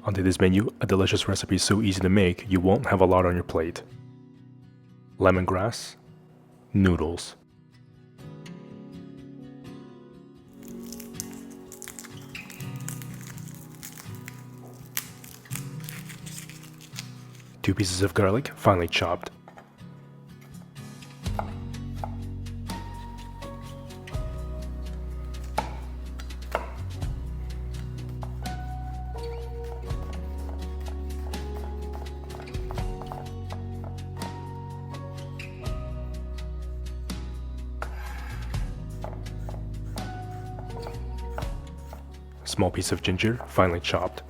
On today's menu, a delicious recipe so easy to make you won't have a lot on your plate. Lemongrass noodles. Two pieces of garlic, finely chopped. Small piece of ginger, finely chopped.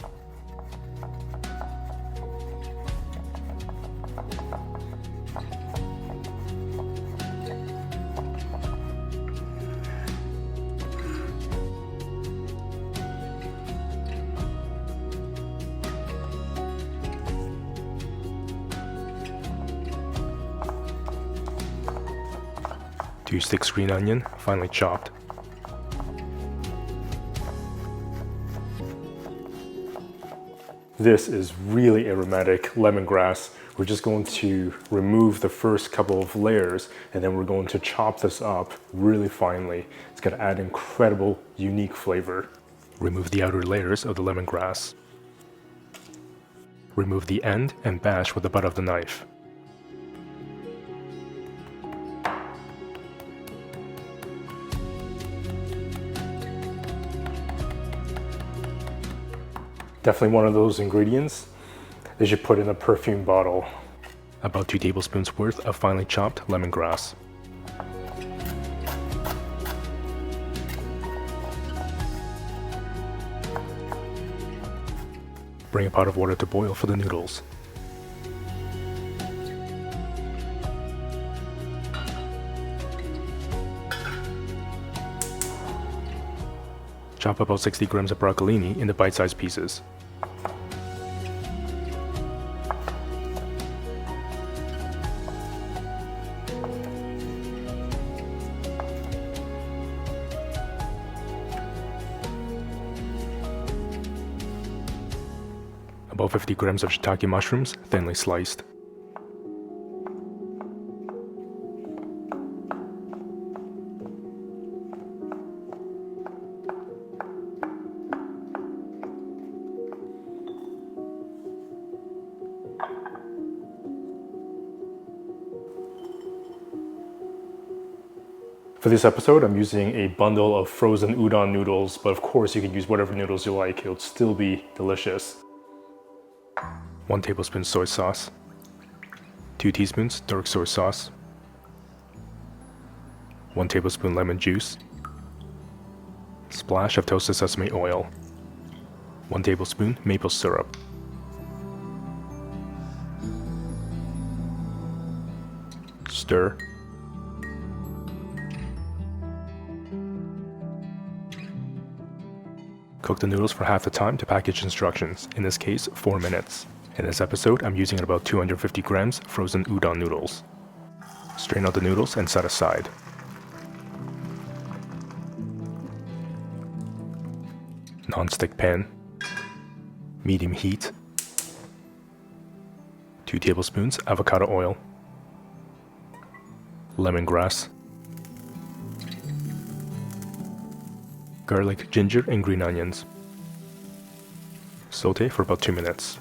Two sticks green onion, finely chopped. This is really aromatic lemongrass. We're just going to remove the first couple of layers and then we're going to chop this up really finely. It's going to add incredible, unique flavor. Remove the outer layers of the lemongrass. Remove the end and bash with the butt of the knife. Definitely one of those ingredients they should put in a perfume bottle. About 2 tablespoons worth of finely chopped lemongrass. Bring a pot of water to boil for the noodles. Chop about 60 grams of broccolini into bite-sized pieces. About 50 grams of shiitake mushrooms, thinly sliced. For this episode, I'm using a bundle of frozen udon noodles, but of course you can use whatever noodles you like, it'll still be delicious. 1 tablespoon soy sauce, 2 teaspoons dark soy sauce, 1 tablespoon lemon juice, splash of toasted sesame oil, 1 tablespoon maple syrup. Stir. Cook the noodles for half the time to package instructions, in this case 4 minutes. In this episode, I'm using about 250 grams frozen udon noodles. Strain out the noodles and set aside. Non-stick pan. Medium heat. 2 tablespoons avocado oil. Lemongrass. Garlic, ginger, and green onions. Saute for about 2 minutes.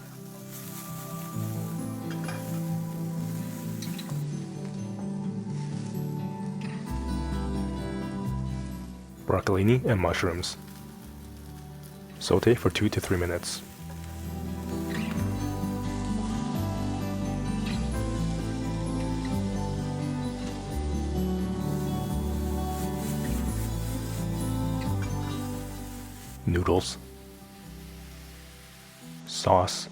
Broccolini and mushrooms. Saute for 2 to 3 minutes. Noodles. Sauce.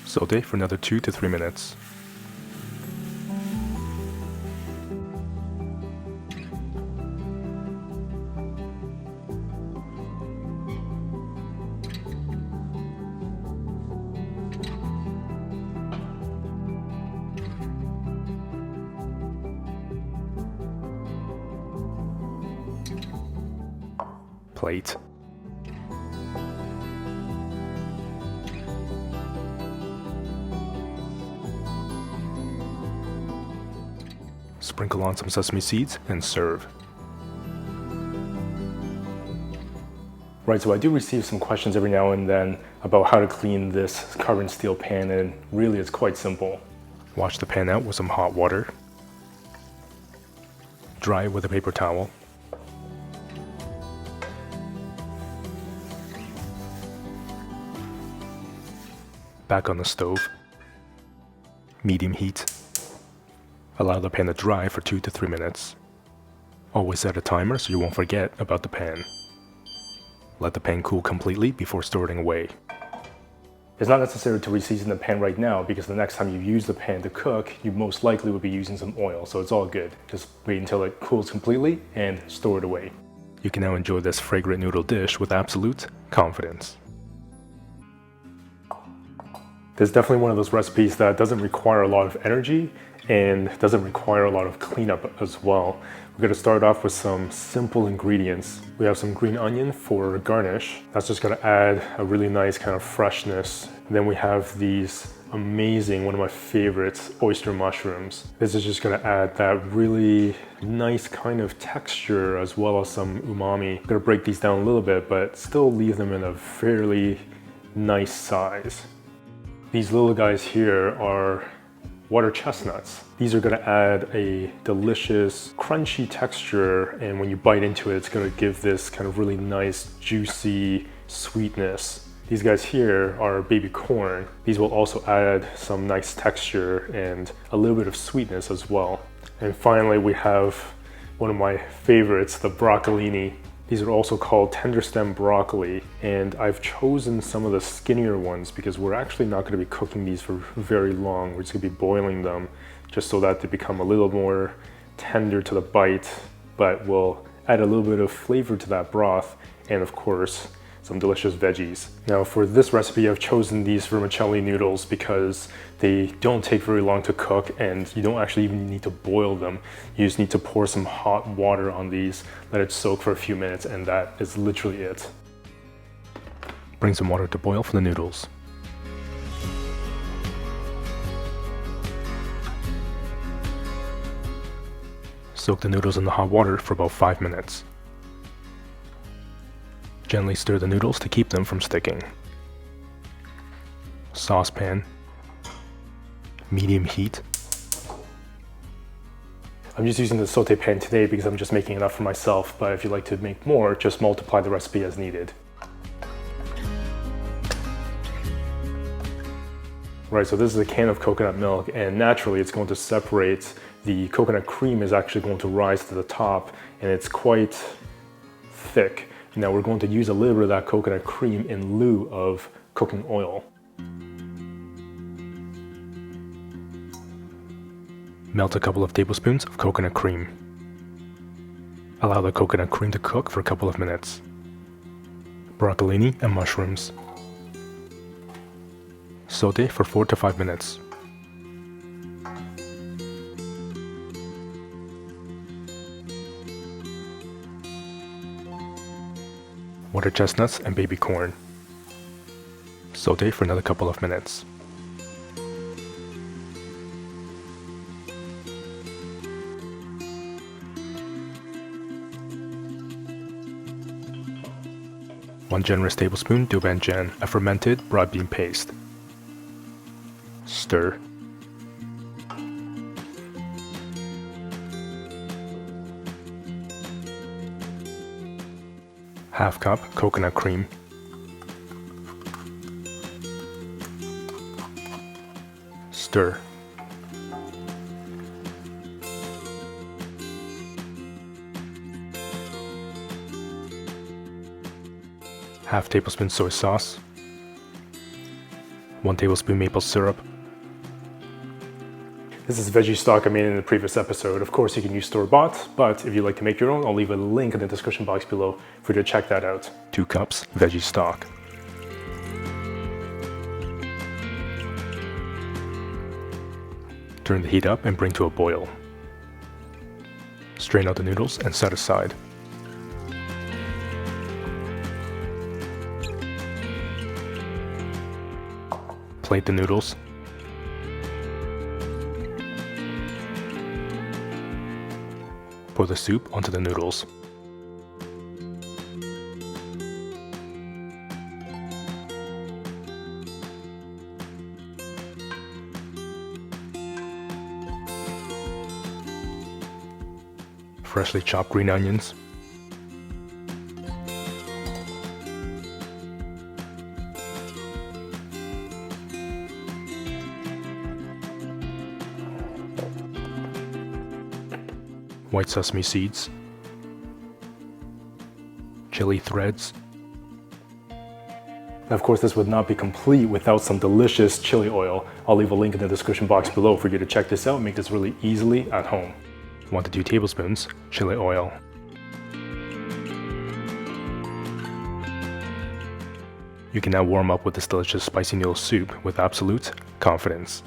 Saute for another 2 to 3 minutes. plate. Sprinkle on some sesame seeds and serve. Right, so I do receive some questions every now and then about how to clean this carbon steel pan, and really it's quite simple. Wash the pan out with some hot water. Dry it with a paper towel. Back on the stove. Medium heat. Allow the pan to dry for 2 to 3 minutes. Always set a timer so you won't forget about the pan. Let the pan cool completely before storing away. It's not necessary to reseason the pan right now because the next time you use the pan to cook, you most likely will be using some oil, so it's all good. Just wait until it cools completely and store it away. You can now enjoy this fragrant noodle dish with absolute confidence. This is definitely one of those recipes that doesn't require a lot of energy and doesn't require a lot of cleanup as well. We're going to start off with some simple ingredients. We have some green onion for garnish. That's just going to add a really nice kind of freshness. And then we have these amazing, one of my favorites, oyster mushrooms. This is just going to add that really nice kind of texture as well as some umami. I'm going to break these down a little bit, but still leave them in a fairly nice size. These little guys here are water chestnuts. These are going to add a delicious crunchy texture, and when you bite into it, it's going to give this kind of really nice juicy sweetness. These guys here are baby corn. These will also add some nice texture and a little bit of sweetness as well. And finally, we have one of my favorites, the broccolini. These are also called tender stem broccoli, and I've chosen some of the skinnier ones because we're actually not going to be cooking these for very long. We're just going to be boiling them just so that they become a little more tender to the bite, but will add a little bit of flavor to that broth, and of course some delicious veggies. Now for this recipe, I've chosen these vermicelli noodles because they don't take very long to cook and you don't actually even need to boil them. You just need to pour some hot water on these, let it soak for a few minutes, and that is literally it. Bring some water to boil for the noodles. Soak the noodles in the hot water for about 5 minutes. Gently stir the noodles to keep them from sticking. Saucepan. Medium heat. I'm just using the saute pan today because I'm just making enough for myself, but if you'd like to make more, just multiply the recipe as needed. Right, so this is a can of coconut milk, and naturally it's going to separate. The coconut cream is actually going to rise to the top, and it's quite thick. Now we're going to use a little bit of that coconut cream in lieu of cooking oil. Melt a couple of tablespoons of coconut cream. Allow the coconut cream to cook for a couple of minutes. Broccolini and mushrooms. Saute for 4 to 5 minutes. Water chestnuts and baby corn. Saute for another couple of minutes. One generous tablespoon doubanjian, a fermented broad bean paste. Stir. Half cup coconut cream. Stir. Half tablespoon soy sauce. 1 tablespoon maple syrup. This is veggie stock I made in the previous episode. Of course, you can use store-bought, but if you'd like to make your own, I'll leave a link in the description box below for you to check that out. 2 cups veggie stock. Turn the heat up and bring to a boil. Strain out the noodles and set aside. Plate the noodles. Pour the soup onto the noodles. Freshly chopped green onions. White sesame seeds. Chili threads. And of course, this would not be complete without some delicious chili oil. I'll leave a link in the description box below for you to check this out and make this really easily at home. 1 to 2 tablespoons chili oil. You can now warm up with this delicious spicy noodle soup with absolute confidence.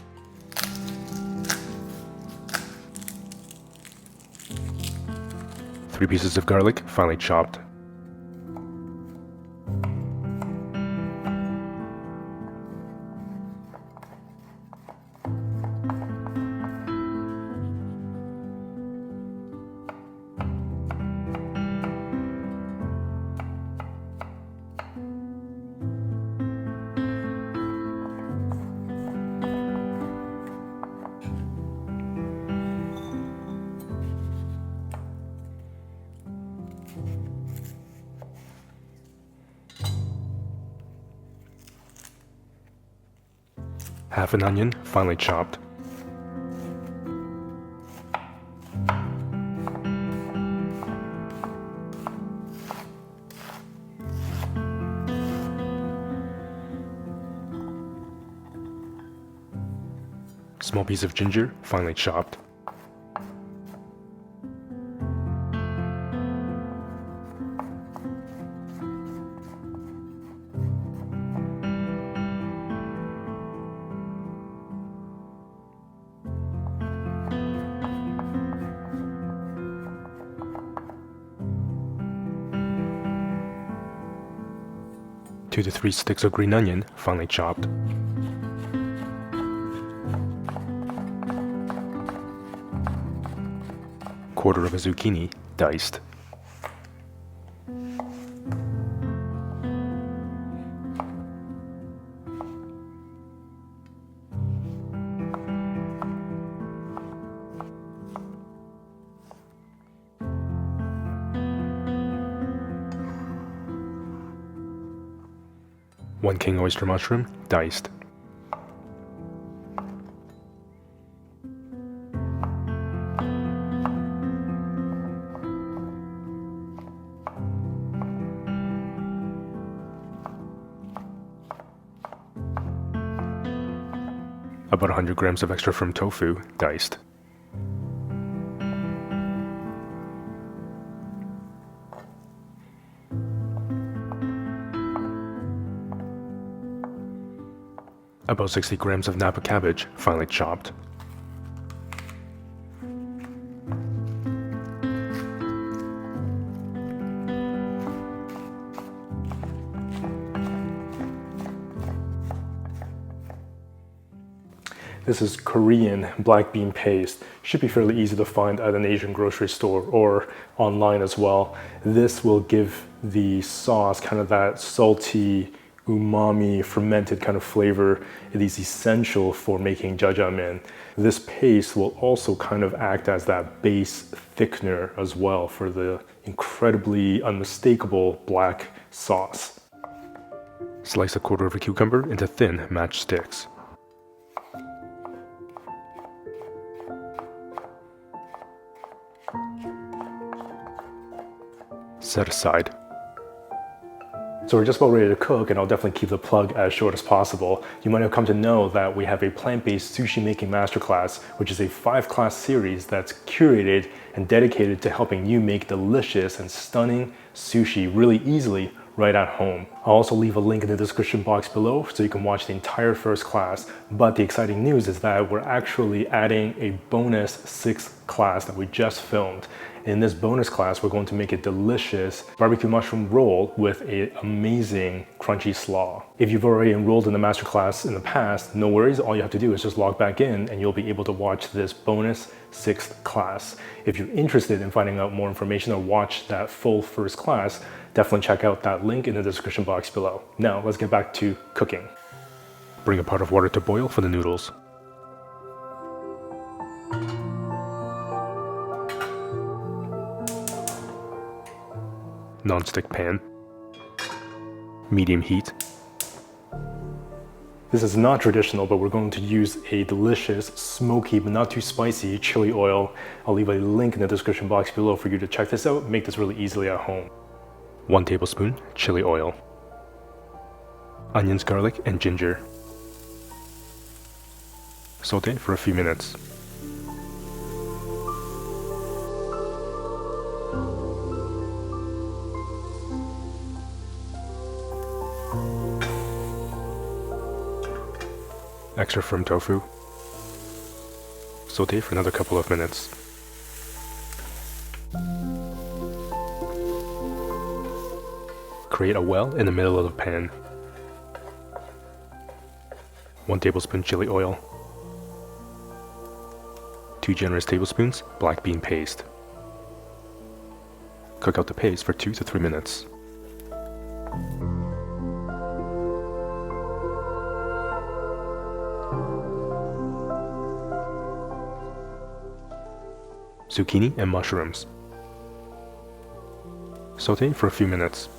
Three pieces of garlic, finely chopped. Half an onion, finely chopped. Small piece of ginger, finely chopped. Two to 3 sticks of green onion, finely chopped. Quarter of a zucchini, diced. One king oyster mushroom, diced. About 100 grams of extra firm tofu, diced. About 60 grams of Napa cabbage, finely chopped. This is Korean black bean paste. Should be fairly easy to find at an Asian grocery store or online as well. This will give the sauce kind of that salty, umami, fermented kind of flavor. It is essential for making jajangmyeon. This paste will also kind of act as that base thickener as well for the incredibly unmistakable black sauce. Slice a quarter of a cucumber into thin match sticks. Set aside. So we're just about ready to cook, and I'll definitely keep the plug as short as possible. You might have come to know that we have a plant-based sushi making masterclass, which is a 5-class series that's curated and dedicated to helping you make delicious and stunning sushi really easily right at home. I'll also leave a link in the description box below so you can watch the entire first class. But the exciting news is that we're actually adding a bonus sixth class that we just filmed. In this bonus class, we're going to make a delicious barbecue mushroom roll with an amazing crunchy slaw. If you've already enrolled in the masterclass in the past, no worries. All you have to do is just log back in and you'll be able to watch this bonus sixth class. If you're interested in finding out more information or watch that full first class, definitely check out that link in the description box below. Now, let's get back to cooking. Bring a pot of water to boil for the noodles. Non-stick pan, medium heat. This is not traditional, but we're going to use a delicious, smoky, but not too spicy chili oil. I'll leave a link in the description box below for you to check this out. Make this really easily at home. 1 tablespoon chili oil. Onions, garlic, and ginger. Saute for a few minutes. Extra firm tofu. Saute for another couple of minutes. Create a well in the middle of the pan. 1 tablespoon chili oil. 2 generous tablespoons black bean paste. Cook out the paste for 2 to 3 minutes. Zucchini and mushrooms. Saute for a few minutes.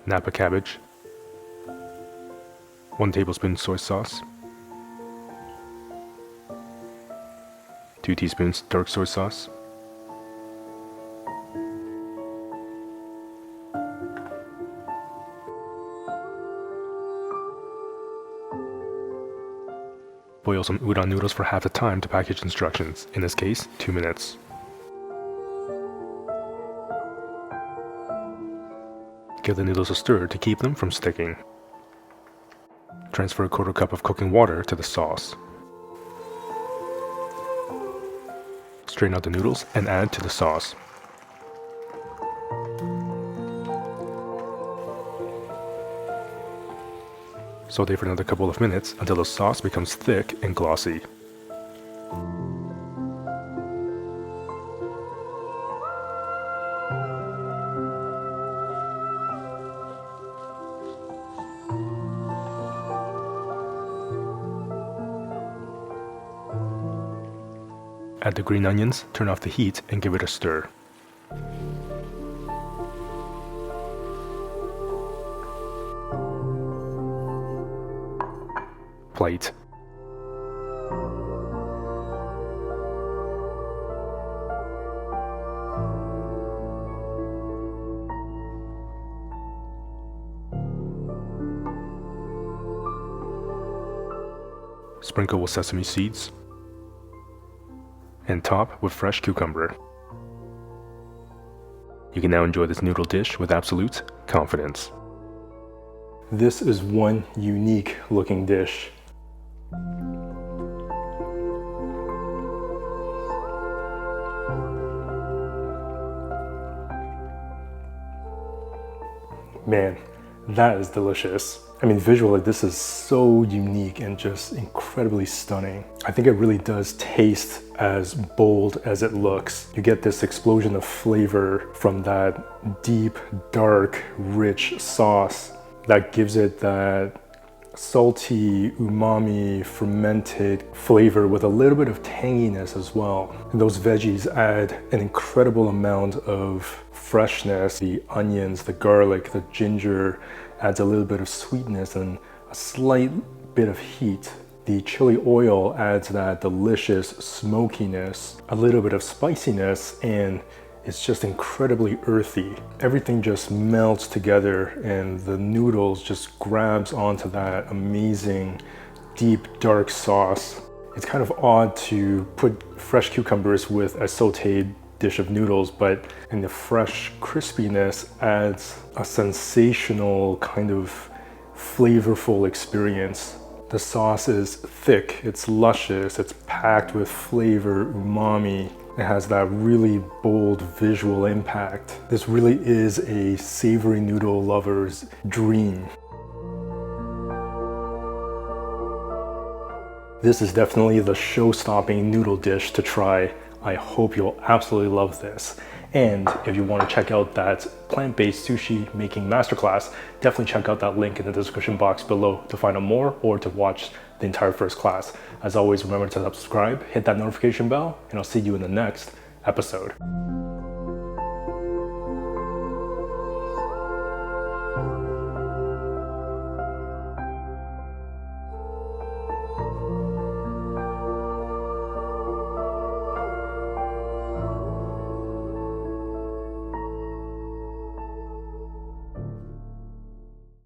Napa cabbage. 1 tablespoon soy sauce. 2 teaspoons dark soy sauce. Boil some udon noodles for half the time to package instructions, in this case, 2 minutes. Give the noodles a stir to keep them from sticking. Transfer a 1/4 cup of cooking water to the sauce. Strain out the noodles and add to the sauce. Saute for another couple of minutes until the sauce becomes thick and glossy. Add the green onions, turn off the heat, and give it a stir. Plate. Sprinkle with sesame seeds and top with fresh cucumber. You can now enjoy this noodle dish with absolute confidence. This is one unique looking dish. Man, that is delicious. I mean, visually, this is so unique and just incredibly stunning. I think it really does taste as bold as it looks. You get this explosion of flavor from that deep, dark, rich sauce that gives it that salty, umami, fermented flavor with a little bit of tanginess as well. And those veggies add an incredible amount of freshness. The onions, the garlic, the ginger adds a little bit of sweetness and a slight bit of heat. The chili oil adds that delicious smokiness, a little bit of spiciness, and it's just incredibly earthy. Everything just melts together and the noodles just grabs onto that amazing deep dark sauce. It's kind of odd to put fresh cucumbers with a sauteed dish of noodles, but in the fresh crispiness adds a sensational kind of flavorful experience. The sauce is thick, it's luscious, it's packed with flavor, umami. It has that really bold visual impact. This really is a savory noodle lover's dream. This is definitely the show-stopping noodle dish to try. I hope you'll absolutely love this. And if you want to check out that plant-based sushi making masterclass, definitely check out that link in the description box below to find out more or to watch the entire first class. As always, remember to subscribe, hit that notification bell, and I'll see you in the next episode.